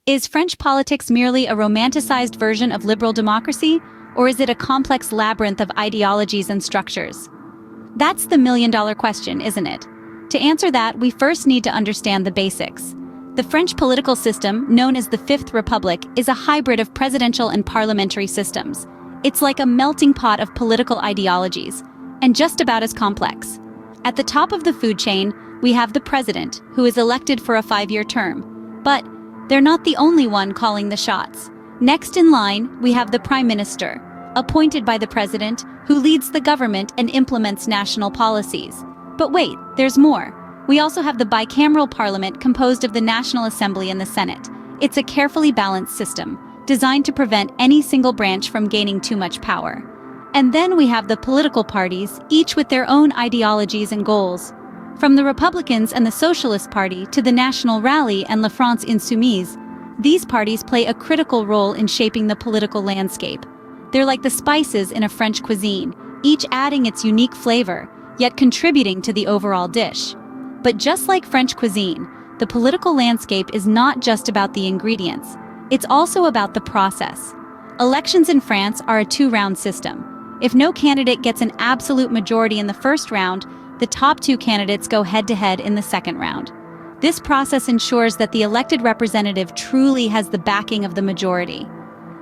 Is French politics merely a romanticized version of liberal democracy, or is it a complex labyrinth of ideologies and structures? That's the million-dollar question, isn't it? To answer that, we first need to understand the basics. The French political system, known as the Fifth Republic, is a hybrid of presidential and parliamentary systems. It's like a melting pot of political ideologies, and just about as complex. At the top of the food chain, we have the president, who is elected for a 5-year term. But they're not the only one calling the shots. Next in line, we have the prime minister, appointed by the president, who leads the government and implements national policies. But wait, there's more. We also have the bicameral parliament composed of the National Assembly and the Senate. It's a carefully balanced system, designed to prevent any single branch from gaining too much power. And then we have the political parties, each with their own ideologies and goals. From the Republicans and the Socialist Party to the National Rally and La France Insoumise, these parties play a critical role in shaping the political landscape. They're like the spices in a French cuisine, each adding its unique flavor, yet contributing to the overall dish. But just like French cuisine, the political landscape is not just about the ingredients. It's also about the process. Elections in France are a 2-round system. If no candidate gets an absolute majority in the first round, the top 2 candidates go head-to-head in the second round. This process ensures that the elected representative truly has the backing of the majority.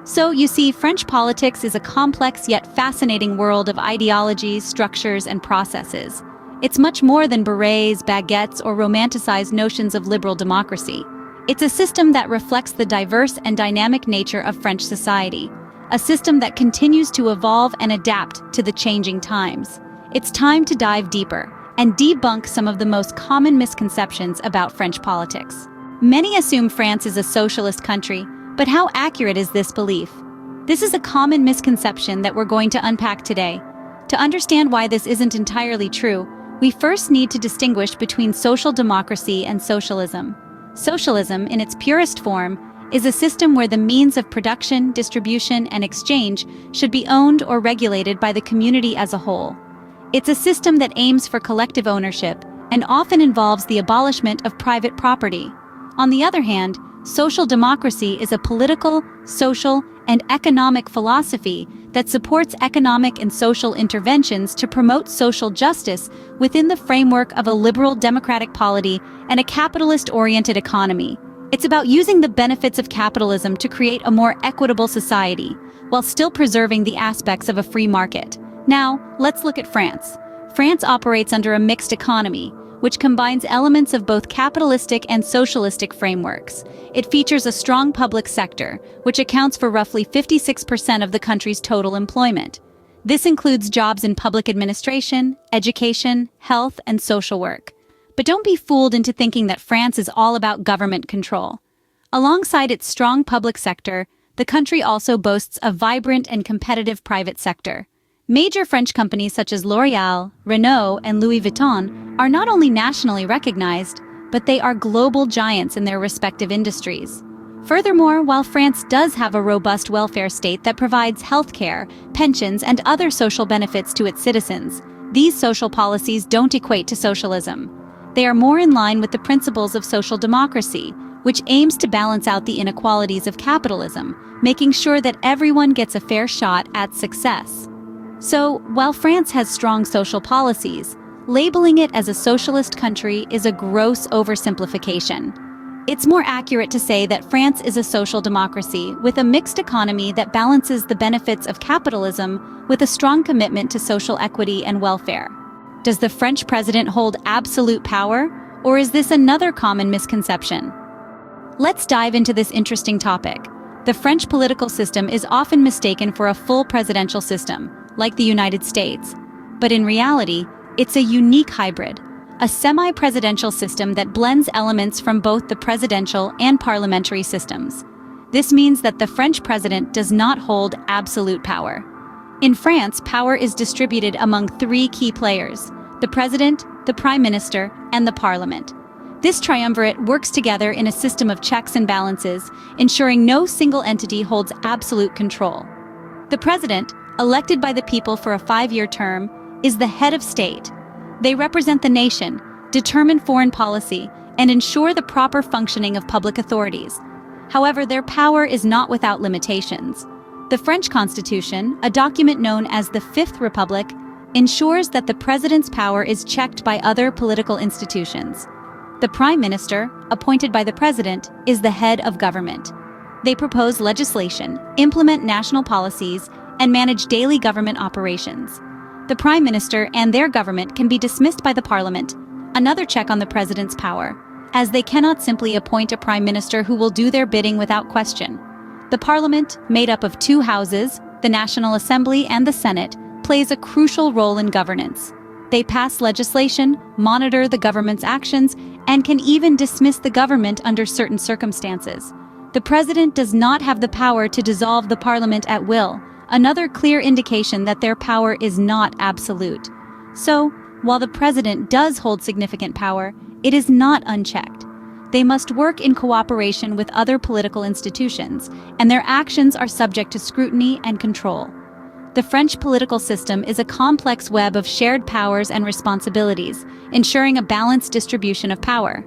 So, you see, French politics is a complex yet fascinating world of ideologies, structures, and processes. It's much more than berets, baguettes, or romanticized notions of liberal democracy. It's a system that reflects the diverse and dynamic nature of French society, a system that continues to evolve and adapt to the changing times. It's time to dive deeper and debunk some of the most common misconceptions about French politics. Many assume France is a socialist country, but how accurate is this belief? This is a common misconception that we're going to unpack today. To understand why this isn't entirely true, we first need to distinguish between social democracy and socialism. Socialism, in its purest form, is a system where the means of production, distribution, and exchange should be owned or regulated by the community as a whole. It's a system that aims for collective ownership and often involves the abolishment of private property. On the other hand, social democracy is a political, social, and economic philosophy that supports economic and social interventions to promote social justice within the framework of a liberal democratic polity and a capitalist-oriented economy. It's about using the benefits of capitalism to create a more equitable society, while still preserving the aspects of a free market. Now, let's look at France. France operates under a mixed economy, which combines elements of both capitalistic and socialistic frameworks. It features a strong public sector, which accounts for roughly 56% of the country's total employment. This includes jobs in public administration, education, health, and social work. But don't be fooled into thinking that France is all about government control. Alongside its strong public sector, the country also boasts a vibrant and competitive private sector. Major French companies such as L'Oréal, Renault, and Louis Vuitton are not only nationally recognized, but they are global giants in their respective industries. Furthermore, while France does have a robust welfare state that provides healthcare, pensions, and other social benefits to its citizens, these social policies don't equate to socialism. They are more in line with the principles of social democracy, which aims to balance out the inequalities of capitalism, making sure that everyone gets a fair shot at success. So, while France has strong social policies, labeling it as a socialist country is a gross oversimplification. It's more accurate to say that France is a social democracy with a mixed economy that balances the benefits of capitalism with a strong commitment to social equity and welfare. Does the French president hold absolute power, or is this another common misconception? Let's dive into this interesting topic. The French political system is often mistaken for a full presidential system, like the United States. But in reality, it's a unique hybrid, a semi-presidential system that blends elements from both the presidential and parliamentary systems. This means that the French president does not hold absolute power. In France, power is distributed among 3 key players: the president, the prime minister, and the parliament. This triumvirate works together in a system of checks and balances, ensuring no single entity holds absolute control. The president, elected by the people for a 5-year term, is the head of state. They represent the nation, determine foreign policy, and ensure the proper functioning of public authorities. However, their power is not without limitations. The French Constitution, a document known as the Fifth Republic, ensures that the president's power is checked by other political institutions. The prime minister, appointed by the president, is the head of government. They propose legislation, implement national policies, and manage daily government operations. The prime minister and their government can be dismissed by the parliament, another check on the president's power, as they cannot simply appoint a prime minister who will do their bidding without question. The parliament, made up of two houses, the National Assembly and the Senate, plays a crucial role in governance. They pass legislation, monitor the government's actions, and can even dismiss the government under certain circumstances. The president does not have the power to dissolve the parliament at will, another clear indication that their power is not absolute. So, while the president does hold significant power, it is not unchecked. They must work in cooperation with other political institutions, and their actions are subject to scrutiny and control. The French political system is a complex web of shared powers and responsibilities, ensuring a balanced distribution of power.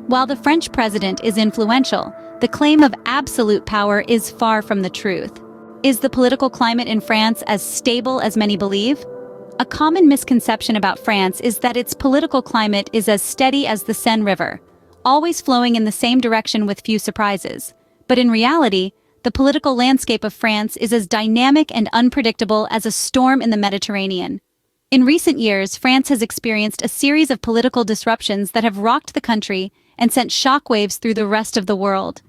While the French president is influential, the claim of absolute power is far from the truth. Is the political climate in France as stable as many believe? A common misconception about France is that its political climate is as steady as the Seine River, always flowing in the same direction with few surprises. But in reality, the political landscape of France is as dynamic and unpredictable as a storm in the Mediterranean. In recent years, France has experienced a series of political disruptions that have rocked the country and sent shockwaves through the rest of the world.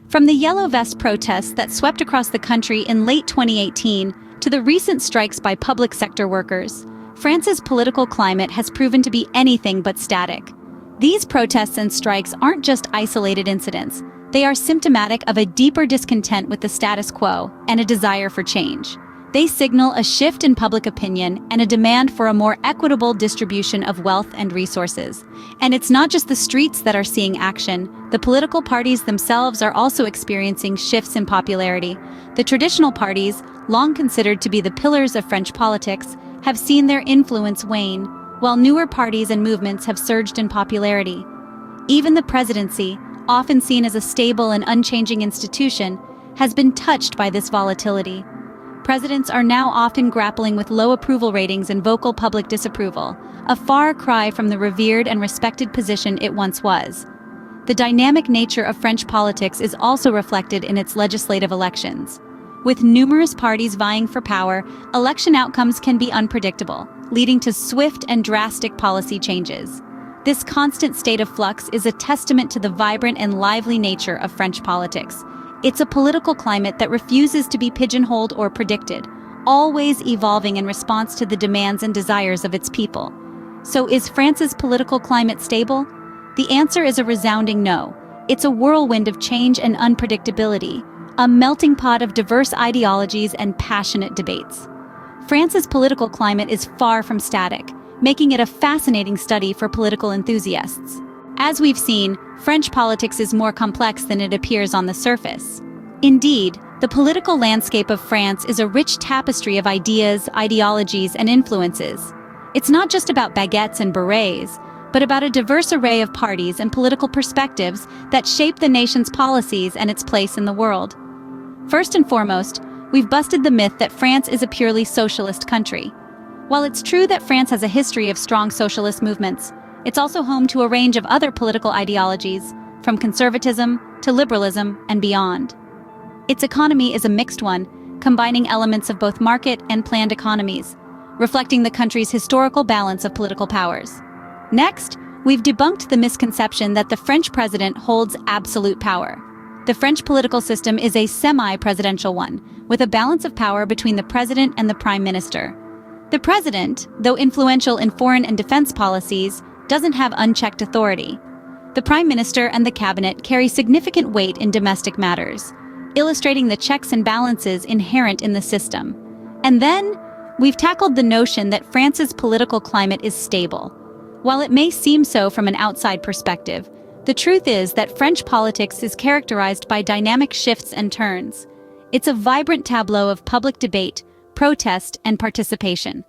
From the Yellow Vest protests that swept across the country in late 2018 to the recent strikes by public sector workers, France's political climate has proven to be anything but static. These protests and strikes aren't just isolated incidents. They are symptomatic of a deeper discontent with the status quo and a desire for change. They signal a shift in public opinion and a demand for a more equitable distribution of wealth and resources. And it's not just the streets that are seeing action. The political parties themselves are also experiencing shifts in popularity. The traditional parties, long considered to be the pillars of French politics, have seen their influence wane, while newer parties and movements have surged in popularity. Even the presidency, often seen as a stable and unchanging institution, has been touched by this volatility. Presidents are now often grappling with low approval ratings and vocal public disapproval, a far cry from the revered and respected position it once was. The dynamic nature of French politics is also reflected in its legislative elections. With numerous parties vying for power, election outcomes can be unpredictable, leading to swift and drastic policy changes. This constant state of flux is a testament to the vibrant and lively nature of French politics. It's a political climate that refuses to be pigeonholed or predicted, always evolving in response to the demands and desires of its people. So is France's political climate stable? The answer is a resounding no. It's a whirlwind of change and unpredictability, a melting pot of diverse ideologies and passionate debates. France's political climate is far from static, making it a fascinating study for political enthusiasts. As we've seen, French politics is more complex than it appears on the surface. Indeed, the political landscape of France is a rich tapestry of ideas, ideologies, and influences. It's not just about baguettes and berets, but about a diverse array of parties and political perspectives that shape the nation's policies and its place in the world. First and foremost, we've busted the myth that France is a purely socialist country. While it's true that France has a history of strong socialist movements, it's also home to a range of other political ideologies, from conservatism to liberalism and beyond. Its economy is a mixed one, combining elements of both market and planned economies, reflecting the country's historical balance of political powers. Next, we've debunked the misconception that the French president holds absolute power. The French political system is a semi-presidential one, with a balance of power between the president and the prime minister. The president, though influential in foreign and defense policies, doesn't have unchecked authority. The prime minister and the cabinet carry significant weight in domestic matters, illustrating the checks and balances inherent in the system. And then, we've tackled the notion that France's political climate is stable. While it may seem so from an outside perspective, the truth is that French politics is characterized by dynamic shifts and turns. It's a vibrant tableau of public debate, protest, and participation.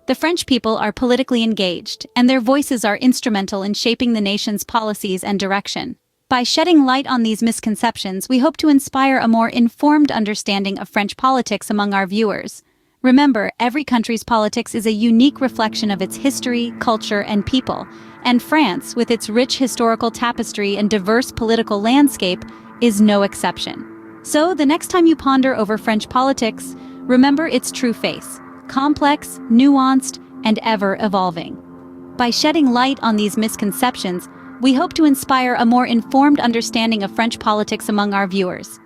The French people are politically engaged, and their voices are instrumental in shaping the nation's policies and direction. By shedding light on these misconceptions, we hope to inspire a more informed understanding of French politics among our viewers. Remember, every country's politics is a unique reflection of its history, culture, and people, and France, with its rich historical tapestry and diverse political landscape, is no exception. So, the next time you ponder over French politics, remember its true face: complex, nuanced, and ever-evolving. By shedding light on these misconceptions, we hope to inspire a more informed understanding of French politics among our viewers.